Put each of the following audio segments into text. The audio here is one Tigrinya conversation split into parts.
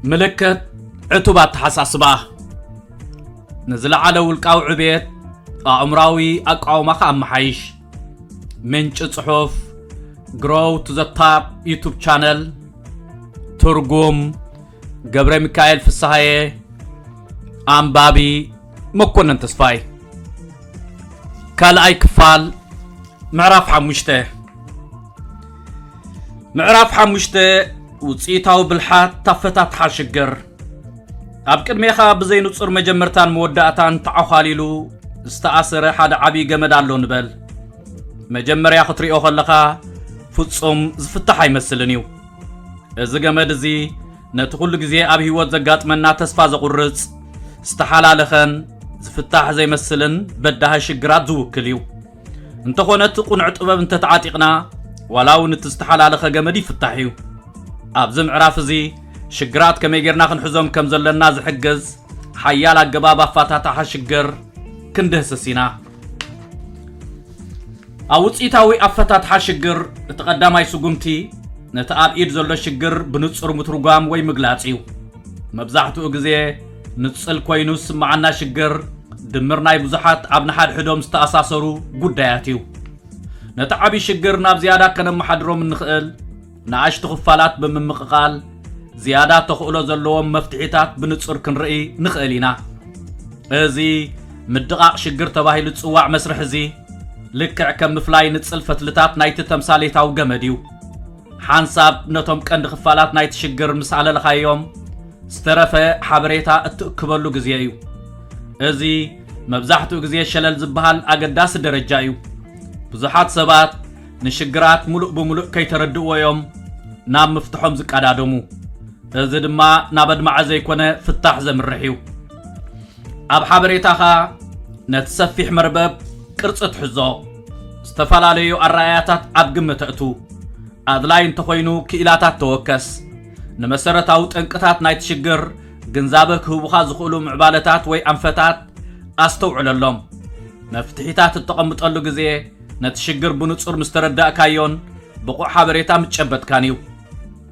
ملكت عتوبات حساسبة نزل على والقاو عبيت عمراوي أقاومك أم حيش من صحف grow to the top YouTube channel ترجم جبر ميكائيل في الصحيح أنبابي مكون تصفاي كالاي كفال معرف حمشته وصيتاو بالحات تفتات حاشجر أبكر ميخا بزينو تصور مجمرتان موداتان تعخاليلو استأثر حد عبي جمدالو نبل مجمر يا خطري أخلقا فتصم زفتحي مسلنيو إذا جمد زي نتقول جزي أبي هو زجات منا تسفاز قرص استحال لخن زفتح زي مسلن بدها شجرات زو كليو انت خونت قنعت أبب انت تعاتقنا ولو نتستحال لخ جمدي فتحيو أبزم عرافزي شجرات كم يجرنا خنحزم كم زلنا زحجز حيال الجبابة فتاة حشجر كنده سسينا أوت إتاوي أفتاة حشجر تقدم أي سجمتي نتقاب إيد زل شجر بنتصر مترجم وي مجلاتيو مبزحته أجزي نتصل كوينوس معنا شجر دمرنا يبزحات عبنا حد حدهم استأساسرو قدياتيو نتعبي شجر نابزيادة كنا محدرو من نخيل نعاش تخفالات بممققال زيادات تخولو زلوهم مفتحيتات بنتصر كنرئي نخيلينا ازي مدقاق شجر تباهي لتصواع مسرح زي لكع كم مفلاي نتصل فتلتات نايت تمثاليتاو جمديو حانساب نتوم كند خفالات نايت شجر مسالة لخايوم استرفة حبريتا اتقبلو جزيايو ازي مبزحتو جزيه شلل زبهال اقداس درجايو بزحات سبات نشجرات ملؤ بملؤ كي تردوا يوم نام مفتحهم زك عدادمو ازي دما نابد مع زي كونه فتح زمرحيو اب حبريتاخا نتسفيح مربب قرصت حزو استفالاليو الراياتات اب قمتأتو ادلاين تخوينو كيلاتات توكس نمسرتاو تنقتات نايت شجر جنزابك هوبخا زخولو معبالتات وي انفتات استوعل اللهم مفتحيتات التقمطلو جزيه نتشجر بنصر مسترداء كايون بقو حبريتا متشبت كانيو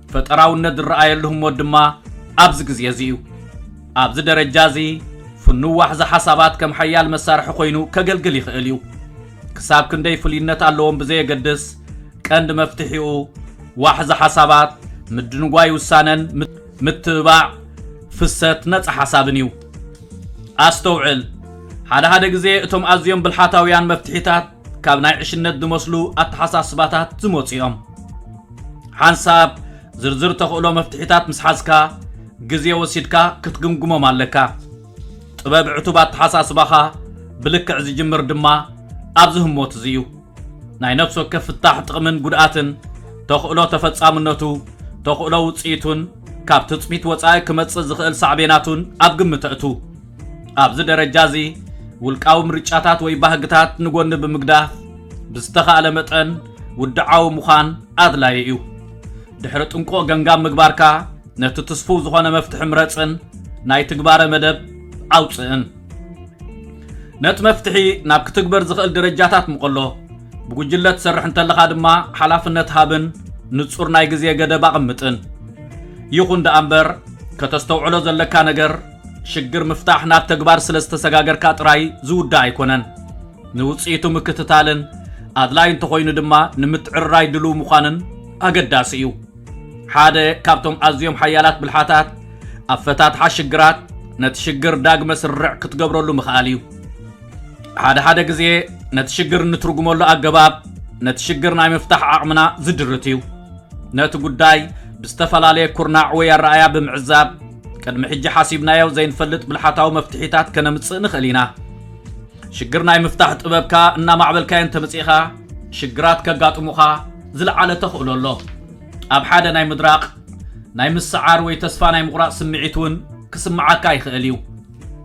فتراو ندر رأي لهم ودما أبز جزيزيو أبز درجازي فنو وحزة حسابات كم حيال مسارح خوينو كجلجل يخيليو كساب كندي فلينة اللهم بزي قدس كند مفتحيو وحزة حسابات مدنواي وسانن متباع فسات نتس حسابنيو استوعل هذا جزي اتم ازيوم بالحاتاويان مفتحيتات كابناي عشنت دمسلو اتحساسباتات زموتيهم حنساب زرزر تخولو مفتحيتات مسحازكا جزيه وسيدكا كتقمقمو مالكا طباب عتوبات حساسباخا بلكع زي جمر دما ابزهم موت زيو ناي نفسو كفتاح تقمن قداتن تخولو تفتصامنتو تخولو وصيتون كاب تصميت وصاي كمص زخل صعبيناتون ابقمتاتو ابز درجازي والقاو مرጫታት ወይ ባህግታት ንጎን በመግዳፍ ብዝተኻለ መጠን ውድዓው ሙኻን አድላይ እዩ ድሕሪ ጥንቆ ገንጋም ምግባርካ ነቲ ተስፉ ዝኾነ መፍትሕ ምረጽን ናይ ትግባረ መደብ አውጽእን ነት መፍትሒ ናብ ክትግበር ዝኽእል ደረጃታት ምቆሎ ብጉጅለት ሰርሕ እንተለኻ ድማ ሓላፍነት ሃብን ንጹር ናይ ግዜ ገደብ አቅምጥን ይኹን ደአምበር ከተስተውዕሎ ዘለካ ነገር شجر مفتاح ناب تجبار سلست سجاجر كاتراي زود دايكونن نوصيتو مكتتالن أدلاي انتخوين دما نمتعراي دلو مخانن أقداسيو حادة كابتم أزيوم حيالات بالحاتات أفتات حاشقرات نتشقر داقم سرع كتقبرو له مخاليو حادة قزي نتشقر نترقمو له أقباب نتشقر ناي مفتاح عقمنا زدرتيو نتو قداي بستفلالي كورناع ويا الرأيا بمعزاب كان محجي حاسبنا يو زين فلت بالحاتاو مفتحيتات كنا متصئن خلينا شقرنا مفتاح طببكا إنا معبلكا انت مسيخا شقرات كقاطموخا زلعالة تخلو الله أب حدا ناي مدراق ناي مسعار ويتسفا ناي مقراء سمعيتون كسمعاكا يخليو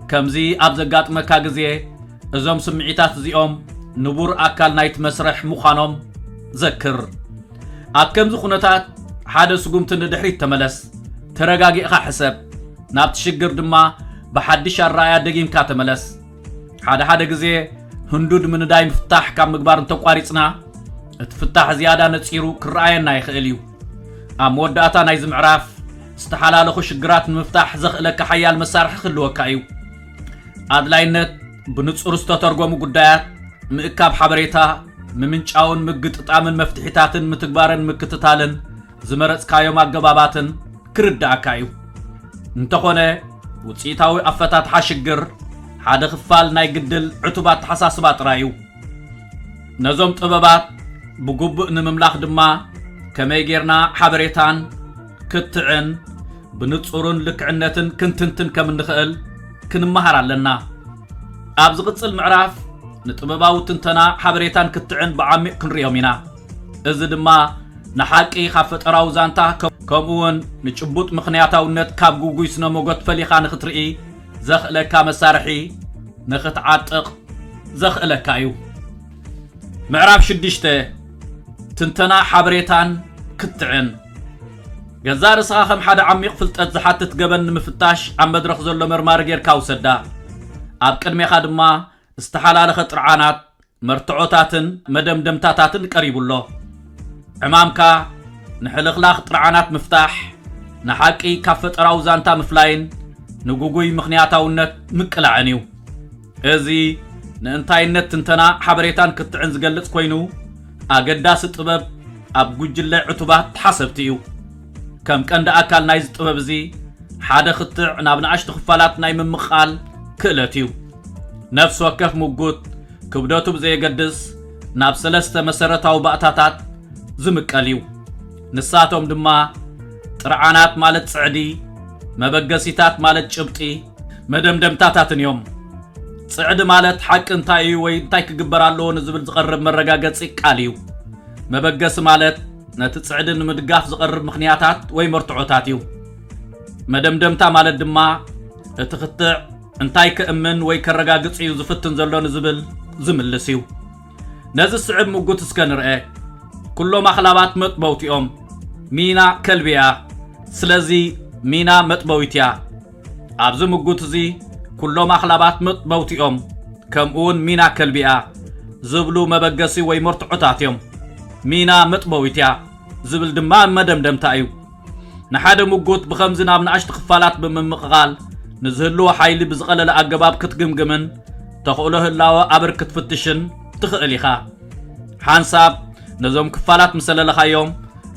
كمزي أب زقاط مكا قزيه ازوم سمعيتات زيوم نبور أكال نايت مسرح مخانوم ذكر أب كمزو خونتات حدا سقومتن دحريت تملس ترقاقي اخا حسب نابت شقر دما بحدش الرأيا دقيم كاتملس حدا قزي هندود من داي مفتاح كام مقبار انتو قواريصنا اتفتاح زيادة نتصيرو كرأينا يخليو موداتا نايز معراف استحلالخو شقرات مفتاح زخلك حيال مسارح خلوكا ايو أدلاينت بنصر استترقومو قدايات مئكاب حبريتا ممنشاون مقت اتامن مفتحيتاتن متقبارن مكتتالن زمرت كايو ماقباباتن كرد اكايو انتخونه وصيتاوي أفتات حاشقر حدا خفال ناي قدل عتوبات حساسبات رايو نزوم طببات بقبق نمملاخ دما كمي جيرنا حبريتان كتعن بنتصورن لكعنتن كنتنتن كم نخل كنمهر لنا أبز قصل معراف نطبباو تنتنا حبريتان كتعن بعمق كنريومينا إذ دما نحاكي خافت أراو زانتا كمون نشبوت مخنياتاونت كاب جوجوي سنموغت فليخا نخترئي زخلكا مسارحي نخت عاتق زخلكا ايو معراف شدشته تنتنا حبريتان كتعن جزار سخاخم حدا عميق فلتت زحاتت قبن مفتاش عم بدرخ زلو مرمار غير كاوسدا اب قدمي خادما استحلال خطرعانات مرتعوتاتن مدمدمتاتاتن قريبو له عمامكا نحلخلاخ طرعانات مفتاح نحاقي كافت راو زانتا مفلاين نغوغوي مخنياتاونت مقلاعنيو ازي نانتاينت تنتنا حبريتان كتعن زغلص كوينو اگداس طبب اب غجله عتبات حسبتيو كم كند اكال نايز طبب زي حدا خطع نابناش تخفالات ناي ممخال كلتيو نفس وكف موجود كبداتو بزي يقدس ناب سلسته مسرتاو باطاتات زمقاليو نساتهم دما طرعانات مالت صعدي مبقسيتات مالت شبطي مدمدمتاتاتن يوم صعد مالت حق انتاي وي انتاي كغبرالو نزبل زقرب مرغاغص قاليو مبقس مالت نتصعدن مدغاف زقرب مخنياتات وي مرتعوتاتيو مدمدمتا مالت دما اتخطع انتاي كامن وي كرغاغصيو زفتن زلو نزبل زملسيو نز الصعب مغوت اسكنرئ كلهم اخلابات مطبوتيوم مينا كلبيا سلازي مينا مطبويتيا ابز مغوت زي كلهم اخلابات مطبوتيوم كمون مينا كلبيا زبلو مبغسي وي مرتعوتاتيوم مينا مطبويتيا زبل دما مدمدمتايو نحاده مغوت بخمزنا بنعش تخفالات بممقال نزهلو حيلي بزقلل اغباب كتغمغمن تخولو هلاو ابر كتفتشن تخليخا حنساب نزوم كفالات مسللخا يوم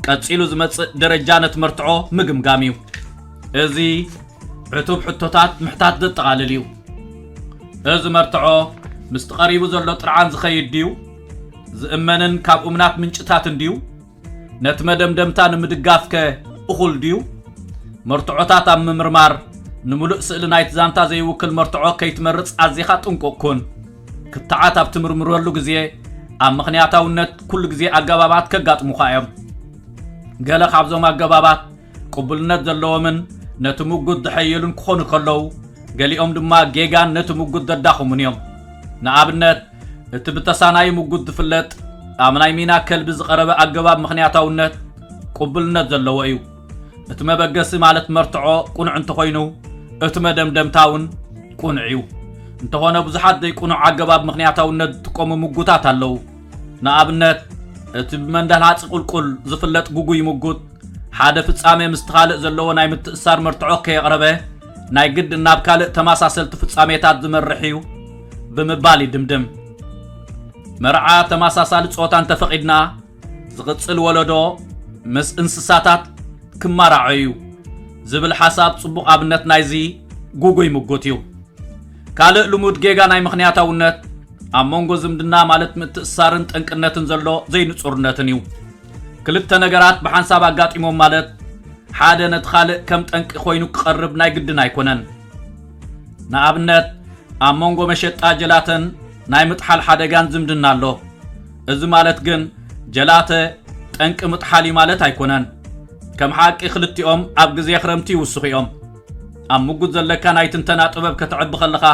قصيلو زمص درجانت مرتعو مغمغاميو ازي عتوب حتوتات محتات دتقالليو از مرتعو مستقريبو زلو طرعان زخيد ديو زامنن كاب امنات منጭታት እንዲው ነት መደምደምታን ምድጋፍከ እኹል ዲው مرتعوتات ام مرمار نملؤ سئل نايت زانتا زيوكل مرتعو كيتمرص ازيخا طنقوكون كتعات اب تمرمرولو غزي ام مخنياتاونت كل غزي اغبابات كغاطمو خايم غلا خابزوم اغبابات قبلنت زلومن نتمغد حيلن كون كلو غليوم دما جيغان نتمغد دداخمنيوم نابنت اتبتساناي مغد فلت امناي مينا كلب زقربه اغباب مخنياتاونت قبلنت زلو ايو اتمبغس مالت مرتعو قنع انت خوينو اتمدمدمتاون قنعيو انت هونه بزحات يكونوا عقباب مخنياتاونت تقوم مغوتات አለው نابنت اتمندل حقلقل زفلت غوغوي مغوت حدا فصامه مستخالق زلو ناي متأسار مرتعو كيقربه ناي قد ناب كالق تماساسل تفصاميتات زمرحيو بمبالي دمدم مرعى تماساسال صوتان تفقدنا زغصل ولدو مس انسساتات كمارعيو زبل حساب صبوق ابنت نايزي غوغوي مغوتيو ካልእ ልሙድ ጌጋ ናይ ምኽንያታውነት ኣብ መንጎ ዝምድና ማለት ምትእሳርን ጠንቅነትን ዘሎ ዘይንጹርነትን እዩ ክልተ ነገራት ብሓንሳብ ኣጋጢሞም ማለት ሓደ ነቲ ካልእ ከም ጠንቂ ኮይኑ ክቐርብ ናይ ግድን ኣይኮነን ንኣብነት ኣብ መንጎ መሸጣ ጀላተን ናይ ምጥሓል ሓደጋን ዝምድና ኣሎ እዚ ማለት ግን ጀላተ ጠንቂ ምጥሓሊ ማለት ኣይኮነን ከም ሓቂ ክልቲኦም ኣብ ግዜ ክረምቲ ይውስኹ እዮም ኣብ ሙጉድ ዘለካ ናይ ትንተና ጥበብ ከተዕብ ከለኻ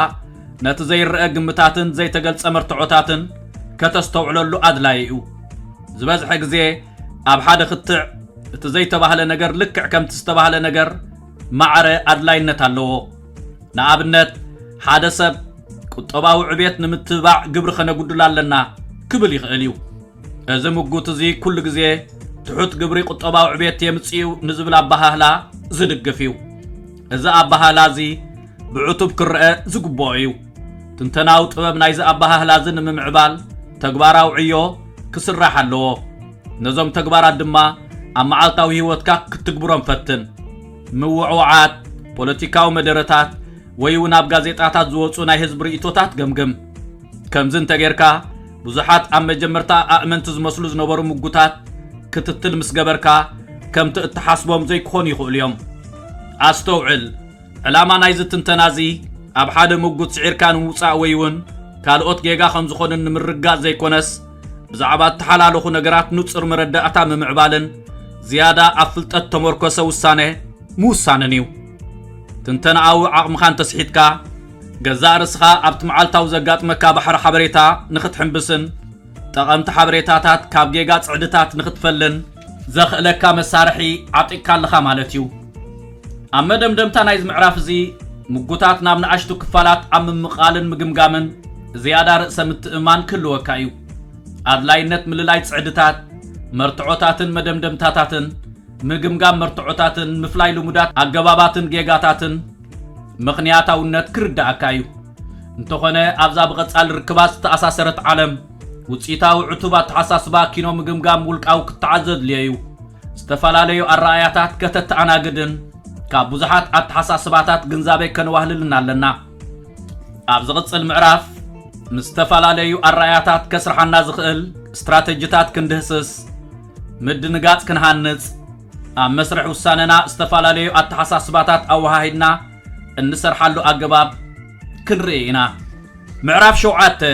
ነቲ ዘይርአ ግምታትን ዘይተገልጸ መርትዖታትን ከተስተውዕለሉ ኣድላይ እዩ ዝበዝሐ ግዜ ኣብ ሓደ ክትዕ እቲ ዘይተባህለ ነገር ልክዕ ከምቲ ዝተባህለ ነገር ማዕረ ኣድላይነት ኣለዎ ንኣብነት ሓደ ሰብ ቁጠባዊ ዕብየት ንምትባዕ ግብሪ ከነጉድል ኣለና ክብል ይኽእል እዩ እዚ ሙጉት እዚ ኩሉ ግዜ ትሑት ግብሪ ቁጠባዊ ዕብየት የምጽኡ ንዝብል ኣባሃህላ ዝድግፍ እዩ እዚ ኣባሃህላ እዚ ብዕቱብ ክርአ ዝግብኦ እዩ ትንተናዊ ጥበብ ናይዚ ኣባሃህላ እዚ ንምምዕባል ተግባራዊ ዕዮ ክስራሕ ኣለዎ ነዞም ተግባራት ድማ ኣብ መዓልታዊ ህይወትካ ክትግብሮም ፈትን ምውዕዋዓት ፖለቲካዊ መደረታት ወይ እውን ኣብ ጋዜጣታት ዝወፁ ናይ ህዝቢ ርእይቶታት ገምግም ከምዚ እንተጌርካ ብዙሓት ኣብ መጀመርታ ኣእመንቲ ዝመስሉ ዝነበሩ ምጉታት ክትትል ምስ ገበርካ ከምቲ እትሓስቦም ዘይክኾኑ ይኽእሉ እዮም ኣስተውዕል ዕላማ ናይዚ ትንተና እዚ ኣብ ሓደ ምጉት ስዒርካ ንምውፃእ ወይ እውን ካልኦት ጌጋ ከም ዝኾኑ ንምርጋፅ ዘይኮነስ ብዛዕባ እተሓላለኹ ነገራት ንጹር መረዳእታ ምምዕባልን ዝያዳ ኣብ ፍልጠት ተመርኮሰ ውሳነ ምውሳንን እዩ ትንተናዊ ዓቕምኻ እንተስሒትካ ገዛእ ርስኻ ኣብቲ መዓልታዊ ዘጋጥመካ ባሕሪ ሓበሬታ ንኽትሕንብስን ጠቐምቲ ሓበሬታታት ካብ ጌጋ ጽዕድታት ንኽትፈልን ዘኽእለካ መሳርሒ ዓጢቕካ ኣለኻ ማለት እዩ ኣብ መደምደምታ ናይዚ ምዕራፍ እዚ ምጉታት ናብ ንኣሽቱ ክፋላት ኣብ ምምቓልን ምግምጋምን ዝያዳ ርእሰ ምትእማን ክህልወካ እዩ ኣድላይነት ምልላይ ጽዕድታት መርትዖታትን መደምደምታታትን ምግምጋም መርትዖታትን ምፍላይ ልሙዳት ኣገባባትን ጌጋታትን ምኽንያታውነት ክርዳእካ እዩ እንተኾነ ኣብዛ ብቐጻሊ ርክባት ዝተኣሳሰረት ዓለም ውፅኢታዊ ዕቱባት ተሓሳስባ ኪኖ ምግምጋም ውልቃዊ ክትዓዘዝ ድልየዩ ዝተፈላለዩ ኣረኣያታት ከተተኣናግድን ካብ ብዙሓት ኣተሓሳስባታት ግንዛቤ ከንዋህልልና ኣለና ኣብ ዝቕፅል ምዕራፍ ምስ ዝተፈላለዩ ኣረኣያታት ከስርሓና ዝኽእል ስትራቴጂታት ክንድህስስ ምድንጋጽ ክንሃንጽ ኣብ መስርሕ ውሳነና ዝተፈላለዩ ኣተሓሳስባታት ኣወሃሂድና እንሰርሓሉ ኣገባብ ክንርኢ ኢና ምዕራፍ 7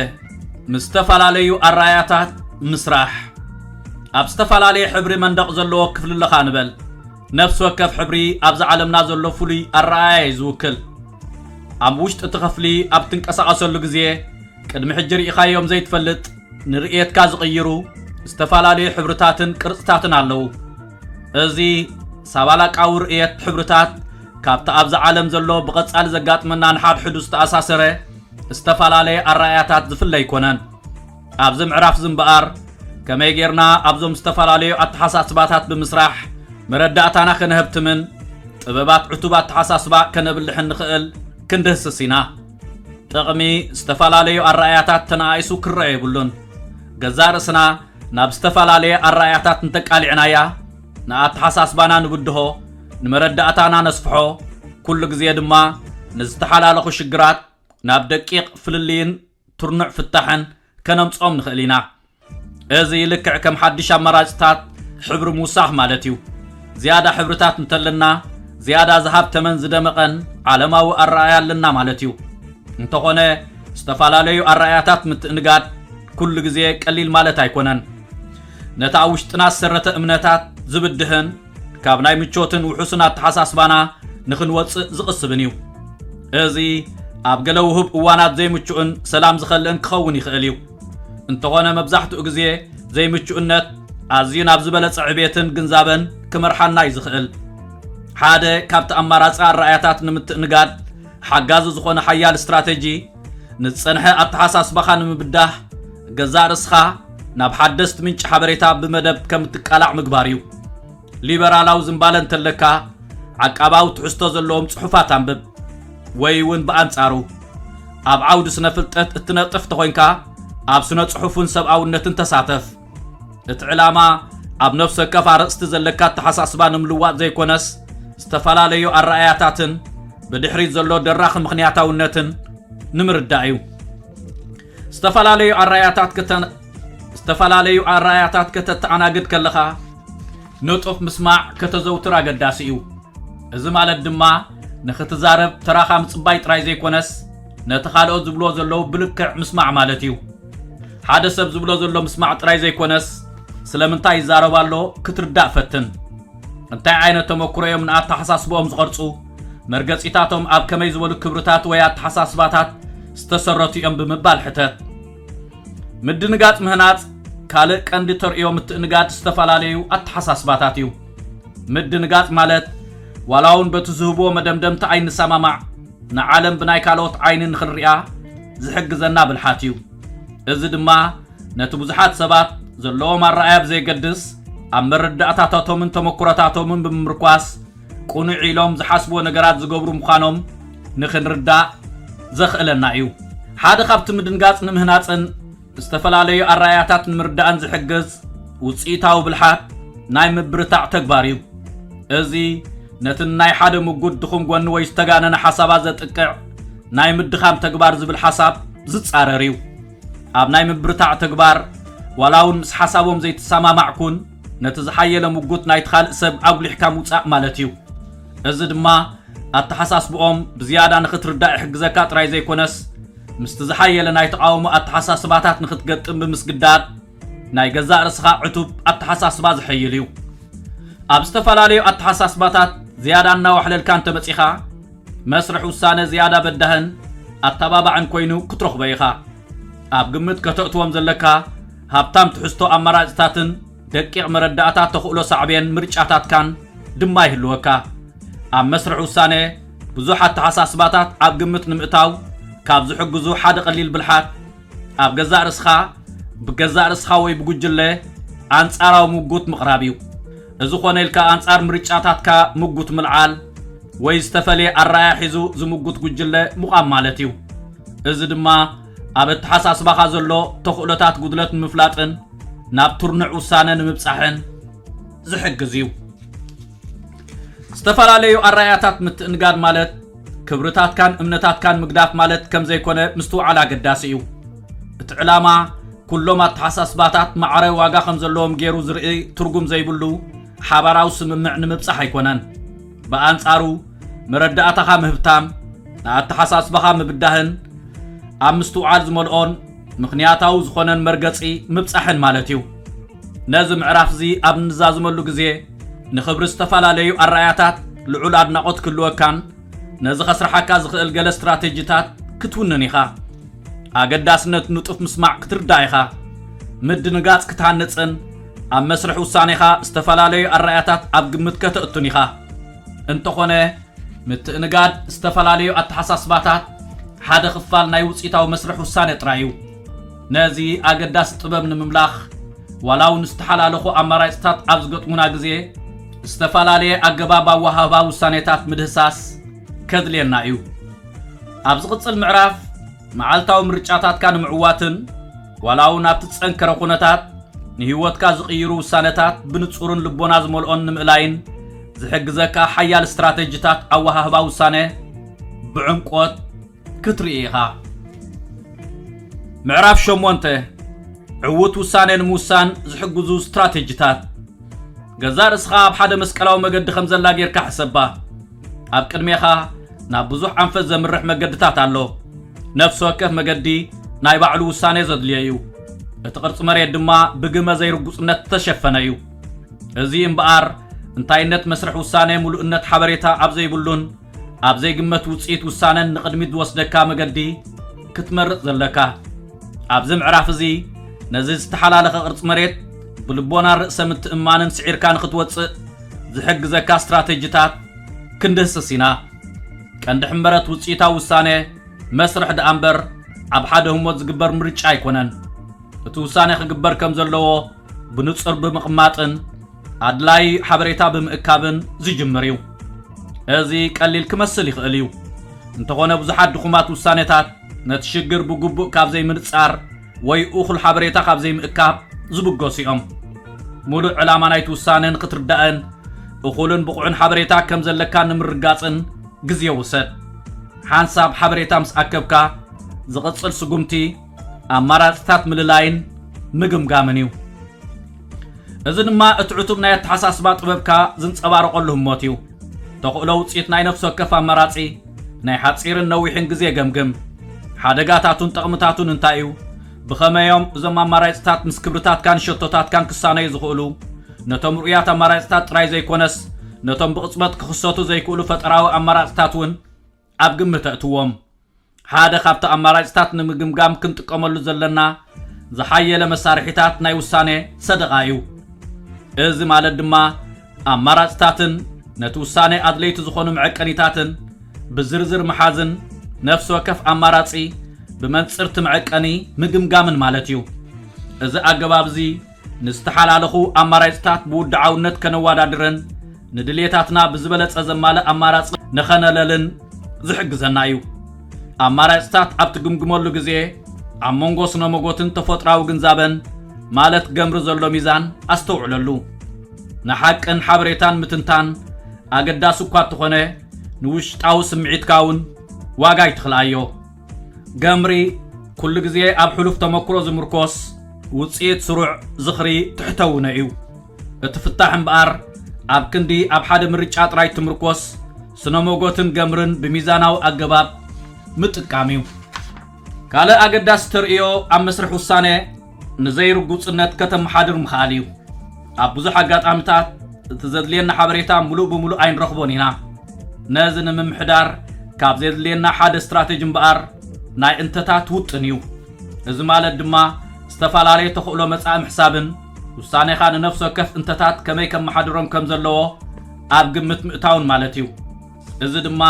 ምስ ዝተፈላለዩ ኣረኣያታት ምስራሕ ኣብ ዝተፈላለዩ ሕብሪ መንደቕ ዘለዎ ክፍሊ ለኻ ንበል ነፍስ ወከፍ ሕብሪ ኣብዛ ዓለምና ዘሎ ፍሉይ ኣረኣያ ይዝውክል ኣብ ውሽጢ እቲ ክፍሊ ኣብ ትንቀሳቐሰሉ ግዜ ቅድሚ ሕጂ ርኢኻዮም ዘይትፈልጥ ንርኤትካ ዝቕይሩ ዝተፈላለዩ ሕብርታትን ቅርጽታትን ኣለዉ እዚ ሳባላቃዊ ርኤት ሕብርታት ካብቲ ኣብዛ ዓለም ዘሎ ብቐጻሊ ዘጋጥመና ንሓድሕዱ ዝተኣሳሰረ ዝተፈላለዩ ኣረኣያታት ዝፍለ ኣይኮነን ኣብዚ ምዕራፍ ዝምበኣር ከመይ ጌርና ኣብዞም ዝተፈላለዩ ኣተሓሳስባታት ብምስራሕ መረዳእታና ከነህብትምን ጥበባት ዕቱባት ተሓሳስባ ከነብልሕን ንኽእል ክንድህስስ ኢና ጥቕሚ ዝተፈላለዩ ኣረኣያታት ተነኣይሱ ክረአ የብሉን ገዛእ ርእስና ናብ ዝተፈላለየ ኣረኣያታት እንተቃሊዕናያ ንኣተሓሳስባና ንብድሆ ንመረዳእታና ነስፍሖ ኩሉ ግዜ ድማ ንዝተሓላለኹ ሽግራት ናብ ደቂቕ ፍልልይን ትርኑዕ ፍታሕን ከነምጾም ንኽእል ኢና እዚ ልክዕ ከም ሓድሽ ኣማራጭታት ሕብሪ ምውሳኽ ማለት እዩ ዝያዳ ሕብርታት እንተለና ዝያዳ ዝሃብ ተመን ዝደመቐን ዓለማዊ ኣረኣያ ኣለና ማለት እዩ እንተኾነ ዝተፈላለዩ ኣረኣያታት ምትእንጋድ ኩሉ ግዜ ቀሊል ማለት ኣይኮነን ነታ ውሽጥና ዝሰረተ እምነታት ዝብድህን ካብ ናይ ምቾትን ውሑስን ኣተሓሳስባና ንኽንወፅእ ዝቕስብን እዩ እዚ ኣብ ገለ ውህብ እዋናት ዘይምችኡን ሰላም ዝኸልእን ክኸውን ይኽእል እዩ እንተኾነ መብዛሕትኡ ግዜ ዘይምችኡነት ኣዝዩ ናብ ዝበለፀ ዕብየትን ግንዛበን ክመርሓና እዩ ዝኽእል ሓደ ካብቲ ኣማራፂ ኣረኣያታት ንምትእንጋድ ሓጋዚ ዝኾነ ሓያል ስትራቴጂ ንፀንሐ ኣተሓሳስባኻ ንምብዳህ ገዛእ ርስኻ ናብ ሓደስቲ ምንጭ ሓበሬታ ብመደብ ከም እትቃላዕ ምግባር እዩ ሊበራላዊ ዝምባለ እንተለካ ዓቃባዊ ትሕዝቶ ዘለዎም ጽሑፋት ኣንብብ ወይ እውን ብኣንጻሩ ኣብ ዓውዲ ስነ ፍልጠት እትነጥፍ ተኾይንካ ኣብ ስነ ጽሑፍን ሰብኣውነትን ተሳተፍ እቲ ዕላማ ኣብ ነፍሰካ ፋርስቲ ዘለካ ተሓሳስባ ንምልዋጥ ዘይኮነስ ዝተፈላለዩ ኣረኣያታትን ብድሕሪት ዘሎ ደራኺ ምኽንያታውነትን ንምርዳእ እዩ ዝተፈላለዩ ኣረኣያታት ከተተኣናግድ ከለኻ ንጡፍ ምስማዕ ከተዘውትር ኣገዳሲ እዩ እዚ ማለት ድማ ንኽትዛረብ ተራኻ ምጽባይ ጥራይ ዘይኮነስ ነቲ ካልኦት ዝብሎ ዘለዉ ብልክዕ ምስማዕ ማለት እዩ ሓደ ሰብ ዝብሎ ዘሎ ምስማዕ ጥራይ ዘይኮነስ ስለምንታይ ይዛረብ ኣሎ ክትርዳእ ፈትን እንታይ ዓይነት ተመክሮ እዮም ንኣተሓሳስቦኦም ዝቐርጹ መርገጺታቶም ኣብ ከመይ ዝበሉ ክብርታት ወይ ኣተሓሳስባታት ዝተሰረቱ እዮም ብምባል ሕተት ምድንጋጽ ምህናጽ ካልእ ቀንዲ ተርእዮ ምትእንጋድ ዝተፈላለዩ ኣተሓሳስባታት እዩ ምድንጋጽ ማለት ዋላውን በቲ ዝህቦ መደምደምቲ ኣይንሰማማዕ ንዓለም ብናይ ካልኦት ዓይኒ ንኽንሪኣ ዝሕግዘና ብልሓት እዩ እዚ ድማ ነቲ ብዙሓት ሰባት ዘለዎም ኣረኣያ ብዘይገድስ ኣብ መረዳእታታቶምን ተመክሮታቶምን ብምርኳስ ቁኑዕ ኢሎም ዝሓስብዎ ነገራት ዝገብሩ ምዃኖም ንኽንርዳእ ዘኽእለና እዩ ሓደ ካብቲ ምድንጋጽ ንምህናፅን ዝተፈላለዩ ኣረኣያታት ንምርዳእን ዝሕግዝ ውፅኢታዊ ብልሓት ናይ ምብርታዕ ተግባር እዩ እዚ ነቲ ናይ ሓደ ምጉድ ድኹም ጎኒ ወይ ዝተጋነነ ሓሳባት ዘጥቅዕ ናይ ምድኻም ተግባር ዝብል ሓሳብ ዝጻረር እዩ ኣብ ናይ ምብርታዕ ተግባር ዋላውን ምስ ሓሳቦም ዘይተሰማማዕኩን ነቲ ዝሓየለ ምጉት ናይቲ ካልእ ሰብ ኣጉሊሕካ ምውፃእ ማለት እዩ እዚ ድማ ኣተሓሳስብኦም ብዝያዳ ንኽትርዳእ ይሕግዘካ ጥራይ ዘይኮነስ ምስቲ ዝሓየለ ናይ ተቃውሞ ኣተሓሳስባታት ንኽትገጥም ብምስግዳድ ናይ ገዛእ ርስኻ ዕቱብ ኣተሓሳስባ ዝሕይል እዩ ኣብ ዝተፈላለዩ ኣተሓሳስባታት ዝያዳ እናዋሕለልካ እንተመፂኻ መስርሕ ውሳነ ዝያዳ በዳህን ኣተባባዕን ኮይኑ ክትረኽቦ ኢኻ ኣብ ግምት ከተእትዎም ዘለካ ሃብታም ትሕዝቶ ኣማራጭታትን ደቂቕ መረዳእታት ተኽእሎ ሳዕብየን ምርጫታትካን ድማ ይህልወካ ኣብ መስርሕ ውሳነ ብዙሕ ኣተሓሳስባታት ኣብ ግምት ንምእታው ካብ ዝሕግዙ ሓደ ቀሊል ብልሓት ኣብ ገዛእ ርስኻ ብገዛእ ርስኻ ወይ ብጉጅለ ኣንጻራዊ ምጉት ምቕራብ እዩ እዚ ኾነ ኢልካ ኣንጻር ምርጫታትካ ምጉት ምልዓል ወይ ዝተፈልየ ኣረኣያ ሒዙ ዝምጉት ጉጅለ ምዃም ማለት እዩ እዚ ድማ ኣብ እተሓሳስባኻ ዘሎ ተኽእሎታት ጉድለት ንምፍላጥን ናብ ትርኑዕ ውሳነ ንምብጻሕን ዝሕግዝ እዩ ዝተፈላለዩ ኣረኣያታት ምትእንጋድ ማለት ክብርታትካን እምነታትካን ምግዳፍ ማለት ከም ዘይኮነ ምስትውዓል ኣገዳሲ እዩ እቲ ዕላማ ኩሎም ኣተሓሳስባታት ማዕረ ዋጋ ከም ዘለዎም ገይሩ ዝርኢ ትርጉም ዘይብሉ ሓባራዊ ስምምዕ ንምብጻሕ ኣይኮነን ብኣንጻሩ መረዳእታኻ ምህብታም ንኣተሓሳስባኻ ምብዳህን ኣብ ምስትውዓል ዝመልኦን ምኽንያታዊ ዝኾነን መርገጺ ምብጻሕን ማለት እዩ ነዚ ምዕራፍ እዚ ኣብ ንዛዝመሉ ግዜ ንኽብሪ ዝተፈላለዩ ኣረኣያታት ልዑል ኣድናቖት ክህልወካን ነዚ ኸስረሓካ ዝኽእል ገለ ስትራቴጂታት ክትውንን ኢኻ ኣገዳስነት ንጡፍ ምስማዕ ክትርዳእ ኢኻ ምድንጋጽ ክትሃንጽን ኣብ መስርሕ ውሳኔኻ ዝተፈላለዩ ኣረኣያታት ኣብ ግምት ከተእቱን ኢኻ እንተኾነ ምትእንጋድ ዝተፈላለዩ ኣተሓሳስባታት ሓደ ክፋል ናይ ውፅኢታዊ መስርሕ ውሳነ ጥራይ እዩ ነዚ ኣገዳሲ ጥበብ ንምምላኽ ዋላውን ዝተሓላለኹ ኣማራጭታት ኣብ ዝገጥሙና ግዜ ዝተፈላለየ ኣገባብ ኣወሃህባ ውሳኔታት ምድህሳስ ከድልየና እዩ ኣብ ዝቕፅል ምዕራፍ መዓልታዊ ምርጫታትካ ንምዕዋትን ዋላውን ኣብቲ ዝፀንከረ ኩነታት ንህይወትካ ዝቕይሩ ውሳነታት ብንጹርን ልቦና ዝመልኦን ንምእላይን ዝሕግዘካ ሓያል ስትራቴጂታት ኣወሃህባ ውሳነ ብዕምቆት ክትርኢ ኢኻ ምዕራፍ 8 ዕውት ውሳነ ንምውሳን ዝሕግዙ ስትራቴጂታት ገዛእ ርስኻ ኣብ ሓደ መስቀላዊ መገዲ ከም ዘላ ጌርካ ሕሰባ ኣብ ቅድሜኻ ናብ ብዙሕ ኣንፈት ዘምርሕ መገድታት ኣሎ ነፍሲ ወከፍ መገዲ ናይ ባዕሉ ውሳነ ዘድልዮ እዩ እቲ ቅርፂ መሬት ድማ ብግመ ዘይርጉፅነት ተሸፈነ እዩ እዚ እምበኣር እንታይነት መስርሕ ውሳነ ሙሉእነት ሓበሬታ ኣብ ዘይብሉን ኣብ ዘይግመት ውፅኢት ውሳነን ንቅድሚት ዝወስደካ መገዲ ክትመርጽ ዘለካ ኣብዚ ምዕራፍ እዚ ነዚ ዝተሓላለኸ ቅርፂ መሬት ብልቦና ርእሰ ምትእማንን ስዒርካ ንኽትወፅእ ዝሕግዘካ ስትራቴጂታት ክንድህስስ ኢና ቀንዲ ሕንበረት ውፅኢታዊ ውሳነ መስርሕ ደኣ እምበር ኣብ ሓደ ህሞት ዝግበር ምርጫ ኣይኮነን እቲ ውሳነ ክግበር ከም ዘለዎ ብንጹር ብምቕማጥን ኣድላይ ሓበሬታ ብምእካብን ዝጅምር እዩ እዚ ቀሊል ክመስል ይኽእል እዩ እንተኾነ ብዙሓት ድኹማት ውሳኔታት ነቲ ሽግር ብግቡእ ካብ ዘይምንጻር ወይ እኹል ሓበሬታ ካብ ዘይምእካብ ዝብገሲኦም ሙሉእ ዕላማ ናይቲ ውሳነን ክትርዳእን እኹልን ብቑዕን ሓበሬታ ከም ዘለካ ንምርጋፅን ግዜ ውሰድ ሓንሳብ ሓበሬታ ምስ ኣከብካ ዝቕፅል ስጉምቲ ኣማራፅታት ምልላይን ምግምጋምን እዩ እዚ ድማ እትዕቱብ ናይ ኣተሓሳስባ ጥበብካ ዝንፀባረቐሉ ህሞት እዩ ተኽእሎ ውፅኢት ናይ ነፍሲ ወከፍ ኣመራፂ ናይ ሓፂርን ነዊሕን ግዜ ገምግም ሓደጋታቱን ጠቕምታቱን እንታይ እዩ ብኸመዮም እዞም ኣማራፅታት ምስ ክብርታትካን ሸቶታትካን ክሳነዩ ዝኽእሉ ነቶም ርኡያት ኣማራፅታት ጥራይ ዘይኮነስ ነቶም ብቕፅበት ክኽሰቱ ዘይክእሉ ፈጠራዊ ኣማራፅታት እውን ኣብ ግምት ተእትዎም ሓደ ካብቲ ኣማራፅታት ንምግምጋም ክንጥቀመሉ ዘለና ዝሓየለ መሳርሒታት ናይ ውሳኔ ሰደቓ እዩ እዚ ማለት ድማ ኣማራፅታትን ነቲ ውሳኔ ኣድለይቲ ዝኾኑ መዐቀኒታትን ብዝርዝር መሓዝን ነፍሲ ወከፍ ኣማራፂ ብመንፅርቲ መዐቀኒ ምግምጋምን ማለት እዩ እዚ ኣገባብ እዚ ንዝተሓላለኹ ኣማራፅታት ብውድዓውነት ከነዋዳድረን ንድልየታትና ብዝበለፀ ዘማልእ ኣማራፂ ንኸነለልን ዝሕግዘና እዩ ኣማራፅታት ኣብ ትግምግመሉ ግዜ ኣብ መንጎ ስነ መጎትን ተፈጥራዊ ግንዛበን ማለት ገምሪ ዘሎ ሚዛን ኣስተውዕለሉ ንሓቅን ሓበሬታን ምትንታን ኣገዳሲ እኳ እንተኾነ ንውሽጣዊ ስምዒትካ እውን ዋጋ ይትኽልኣዮ ገምሪ ኩሉ ግዜ ኣብ ሕሉፍ ተመክሮ ዝምርኮስ ውፅኢት ስሩዕ ዝኽሪ ትሕተውነ እዩ እቲ ፍታሕ እምበኣር ኣብ ክንዲ ኣብ ሓደ ምርጫ ጥራይ ትምርኮስ ስነ መጎትን ገምርን ብሚዛናዊ ኣገባብ ምጥቃም እዩ ካልእ ኣገዳሲ ተርእዮ ኣብ መስርሕ ውሳነ ንዘይርጉፅነት ከተመሓድር ምኽኣል እዩ ኣብ ብዙሕ ኣጋጣሚታት እቲ ዘድልየና ሓበሬታ ሙሉእ ብምሉእ ኣይንረኽቦን ኢና ነዚ ንምምሕዳር ካብ ዘድልየና ሓደ ስትራቴጂ እምበኣር ናይ እንተታት ውጥን እዩ እዚ ማለት ድማ ዝተፈላለዩ ተኽእሎ መጻኢ ምሕሳብን ውሳኔኻ ንነፍሲ ወከፍ እንተታት ከመይ ከመሓድሮም ከም ዘለዎ ኣብ ግምት ምእታውን ማለት እዩ እዚ ድማ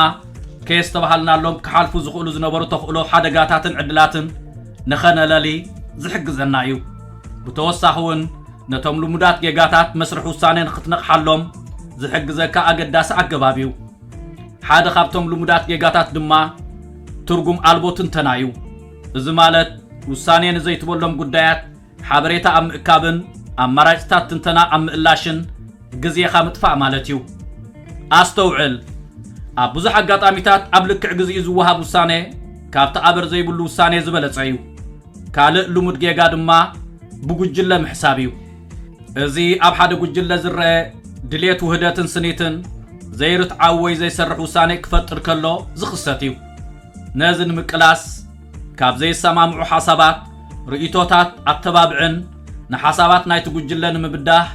ከየስ ተባሃልናሎም ክሓልፉ ዝኽእሉ ዝነበሩ ተኽእሎ ሓደጋታትን ዕድላትን ንኸነለሊ ዝሕግዘና እዩ ብተወሳኺ እውን ነቶም ልሙዳት ጌጋታት መስርሕ ውሳነ ንኽትነቕሓሎም ዝሕግዘካ ኣገዳሲ ኣገባብ እዩ ሓደ ካብቶም ልሙዳት ጌጋታት ድማ ትርጉም ኣልቦ ትንተና እዩ እዚ ማለት ውሳኔ ንዘይትበሎም ጉዳያት ሓበሬታ ኣብ ምእካብን ኣማራፅታት ትንተና ኣብ ምእላሽን ግዜኻ ምጥፋእ ማለት እዩ ኣስተውዕል ኣብ ብዙሕ ኣጋጣሚታት ኣብ ልክዕ ግዜኡ ዝወሃብ ውሳኔ ካብቲ ኣበር ዘይብሉ ውሳኔ ዝበለፀ እዩ ካልእ ልሙድ ጌጋ ድማ ብጉጅለ ምሕሳብ እዩ እዚ ኣብ ሓደ ጉጅለ ዝረአ ድሌት ውህደትን ስኒትን ዘይርትዓው ወይ ዘይሰርሕ ውሳኔ ክፈጥር ከሎ ዝኽሰት እዩ ነዚ ንምቅላስ ካብ ዘይሰማምዑ ሓሳባት ርእይቶታት ኣተባብዕን ንሓሳባት ናይቲ ጉጅለ ንምብዳህ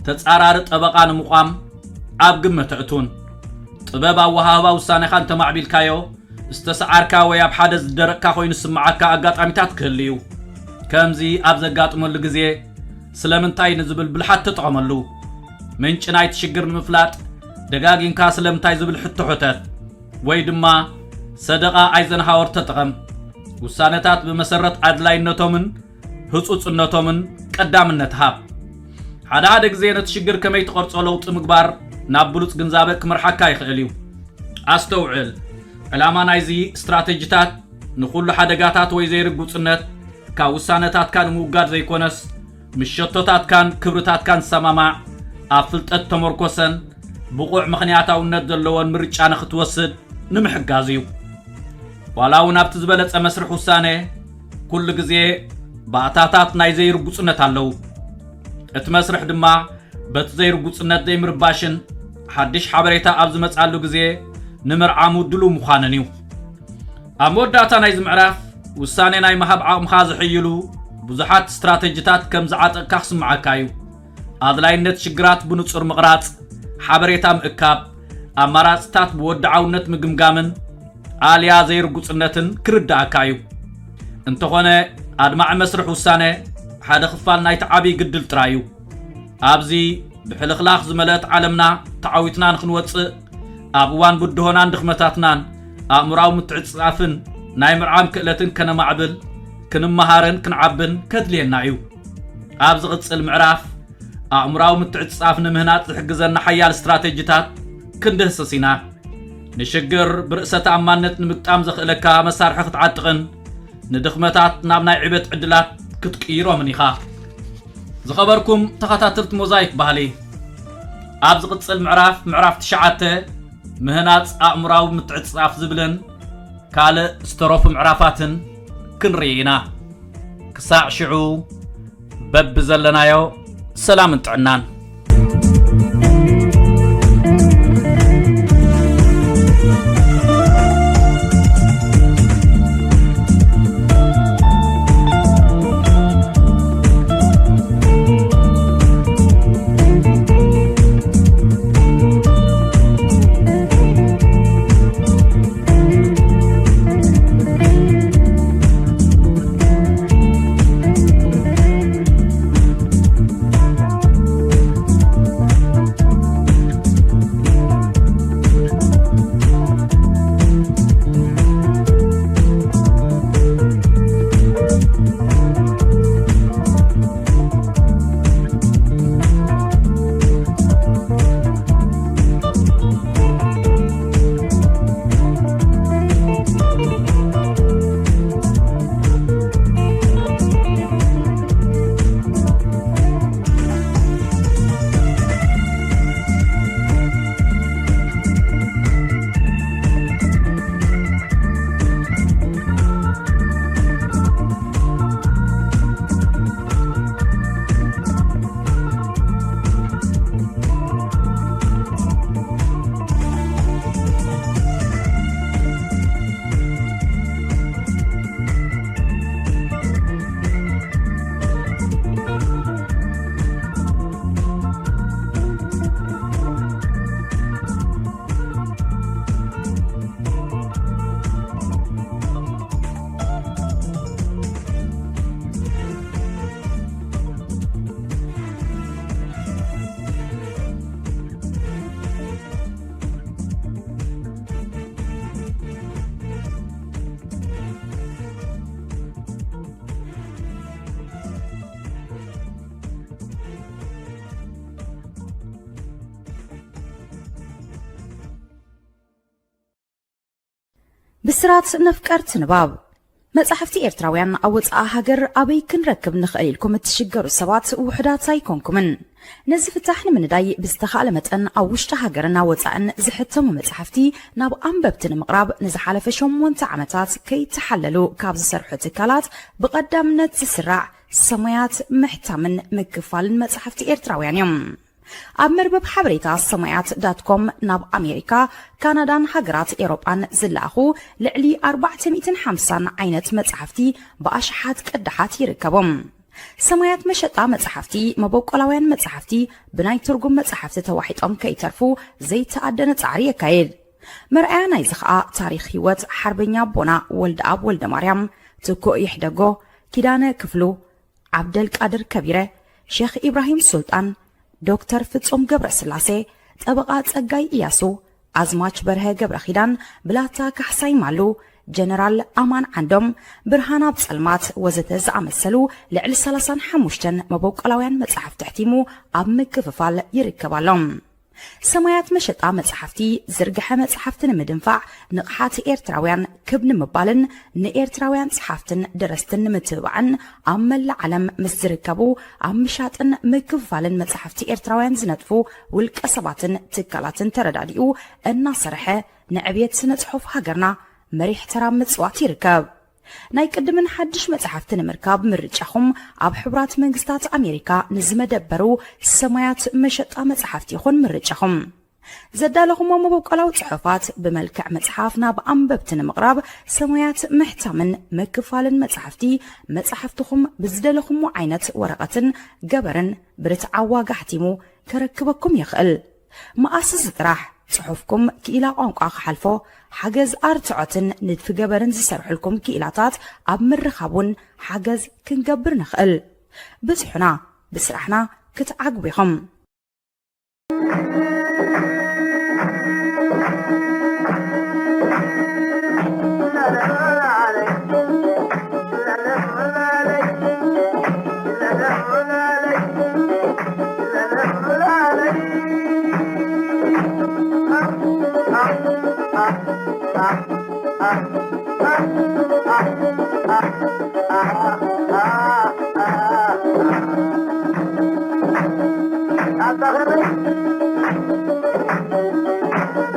ተጻራሪ ጠበቓ ንምቋም ኣብ ግምት ተእቱን ጥበብ ኣወሃህባ ውሳኔኻ እንተማዕቢልካዮ ዝተሰዓርካ ወይ ኣብ ሓደ ዝደረቕካ ኮይኑ ዝስምዓካ ኣጋጣሚታት ክህሉ እዩ ከምዚ ኣብ ዘጋጥመሉ ግዜ ስለምንታይ ንዝብል ብልሓት ተጠቐመሉ ምንጭ ናይቲ ሽግር ንምፍላጥ ደጋጊምካ ስለምንታይ ዝብል ሕቶሕተት ወይ ድማ ሰደቓ ኣይዘንሃወር ተጠቐም ውሳነታት ብመሰረት ኣድላይነቶምን ህፁፅነቶምን ቀዳምነት ሃብ ሓደ ግዜ ነቲ ሽግር ከመይ ተቐርጾ ለውጢ ምግባር ናብ ብሉፅ ግንዛበ ክመርሓካ ይኽእል እዩ ኣስተውዕል ዕላማ ናይዚ ስትራቴጂታት ንኹሉ ሓደጋታት ወይ ዘይርጉፅነት ካብ ውሳነታትካ ንምውጋድ ዘይኮነስ ምሸቶታትካን ክብርታትካን ሰማማዕ ኣብ ፍልጠት ተመርኮሰን ብቑዕ ምኽንያታውነት ዘለዎን ምርጫ ንኽትወስድ ንምሕጋዝ እዩ ዋላ እውን ኣብቲ ዝበለፀ መስርሕ ውሳነ ኩሉ ግዜ ባእታታት ናይ ዘይርጉፅነት ኣለዉ እቲ መስርሕ ድማ በቲ ዘይርጉፅነት ዘይምርባሽን ሓድሽ ሓበሬታ ኣብ ዝመፃሉ ግዜ ንምርዓሙ ድሉው ምዃንን እዩ ኣብ መወዳእታ ናይዚ ምዕራፍ ውሳኔ ናይ ምሃብ ዓቕምኻ ዝሕይሉ ብዙሓት ስትራቴጂታት ከም ዝዓጠቕካ ክስምዓካ እዩ ኣድላይነት ሽግራት ብንጹር ምቕራፅ ሓበሬታ ምእካብ ኣማራፅታት ብወድዓውነት ምግምጋምን ኣልያ ዘይርጉፅነትን ክርዳእካ እዩ እንተኾነ ኣድማዕ መስርሕ ውሳነ ሓደ ክፋል ናይቲ ዓብዪ ግድል ጥራይ እዩ ኣብዚ ብሕልኽላኽ ዝመልአት ዓለምና ተዓዊትና ንክንወፅእ ኣብ እዋን ብድሆናን ድኽመታትናን ኣእምራዊ ምትዕፅጻፍን ናይ ምርዓም ክእለትን ከነማዕብል ክንመሃርን ክንዓብን ከድልየና እዩ ኣብ ዝቕፅል ምዕራፍ ኣእምራዊ ምትዕፅጻፍ ንምህናፅ ዝሕግዘና ሓያል ስትራቴጂታት ክንድህስስ ኢና ንሽግር ብርእሰ ተኣማንነት ንምግጣም ዘኽእለካ መሳርሒ ክትዓጥቕን ንድኽመታት ናብ ናይ ዕበት ዕድላት ክትቅይሮም ኒኻ ዝኸበርኩም ተኸታተልቲ ሞዛይክ ባህሊ ኣብ ዝቕፅል ምዕራፍ 9 ምህናፅ ኣእምራዊ ምትዕፅጻፍ ዝብልን ካልእ ዝተረፉ ምዕራፋትን ክንርኢ ኢና ክሳዕ ሽዑ በብ ዘለናዮ ሰላምን ጥዕናን بسرات نفكرت نباب መጻሕፍቲ ኤርትራውያን ኣብ ወጻኢ ሃገር ኣበይ ክንረክብ ንኽእል ኢልኩም እትሽገሩ ሰባት ውሕዳት ኣይኮንኩምን ነዚ ፍታሕ ንምንዳይ ብዝተኻለ መጠን ኣብ ውሽጢ ሃገርና ወጻእን ዝሕተሙ መጻሕፍቲ ናብ ኣንበብቲ ንምቕራብ ንዝሓለፈ 8 ዓመታት ከይተሓለሉ ካብ ዝሰርሑ ትካላት ብቐዳምነት ዝስራዕ ሰማያት ምሕታምን ምክፋልን መጻሕፍቲ ኤርትራውያን እዮም ኣብ መርበብ ሓበሬታ ሰማያት.com ናብ ኣሜሪካ ካናዳን ሃገራት ኤውሮጳን ዝላኹ ልዕሊ 450 ዓይነት መጻሕፍቲ ብኣሽሓት ቀዳሓት ይርከቦም ሰማያት መሸጣ መጻሕፍቲ መበቆላውያን መጻሕፍቲ ብናይ ትርጉም መጻሕፍቲ ተዋሒጦም ከይተርፉ ዘይተኣደነ ጻዕሪ የካየድ መርኣያ ናይ ዝኸኣ ታሪኽ ህይወት ሓርበኛ ቦና ወልደ ኣብ ወልደ ማርያም ትኮ ይሕደጎ ኪዳነ ክፍሉ ዓብደል ቃድር ከቢረ ሼኽ ኢብራሂም ሱልጣን ዶክተር ፍጹም ገብረ ስላሴ ጠበቃ ጸጋይ ኢያሱ አዝማች በርሀ ገብረ ኺዳን ብላታ ካሕሳይ ማሉ ጀነራል አማን ዓንዶም ብርሃና ብጸልማት ወዘተ ዝኣመሰሉ ልዕሊ 35 መበቆላውያን መጽሓፍቲ ተሕቲሙ ኣብ ምክፍፋል ይርከባሎም ሰማያት መሸጣ መጽሓፍቲ ዝርግሐ መጽሓፍትን ምድንፋዕ ንቕሓት ኤርትራውያን ክብን ምባልን ንኤርትራውያን ጸሓፍትን ደረስትን ምትብባዕን ኣብ መላ ዓለም ምስ ዝርከቡ ኣብ ምሻጥን ምክፍፋልን መጽሓፍቲ ኤርትራውያን ዝነጥፉ ውልቀ ሰባትን ትካላትን ተረዳዲኡ እናሰርሐ ንዕብየት ስነ ጽሑፍ ሃገርና መሪሕ ተራ ምጽዋት ይርከብ ናይ ቅድምን ሓድሽ መጽሓፍቲ ንምርካብ ምርጫኹም ኣብ ሕብራት መንግስታት ኣሜሪካ ንዝመደበሩ ሰማያት መሸጣ መጽሓፍቲ ይኹን ምርጫኹም ዘዳለኹም መበቆላው ጽሑፋት ብመልክዕ መጽሓፍ ናብ ኣንበብቲ ንምቕራብ ሰማያት ምሕታምን ምክፋልን መጽሓፍትኹም ብዝደለኹም ዓይነት ወረቐትን ገበርን ብርትዓዋጋ ሕቲሙ ከረክበኩም ይኽእል ማኣስስ ጥራሕ ጽሑፍኩም ክኢላ ቋንቋ ክሓልፎ ሓገዝ ኣርትዖትን ንድፊ ገበርን ዝሰርሑልኩም ክኢላታት ኣብ ምርኻቡን ሓገዝ ክንገብር ንኽእል ብዝሑና ብስራሕና ክትዓግቡ ኢኹም عطا خير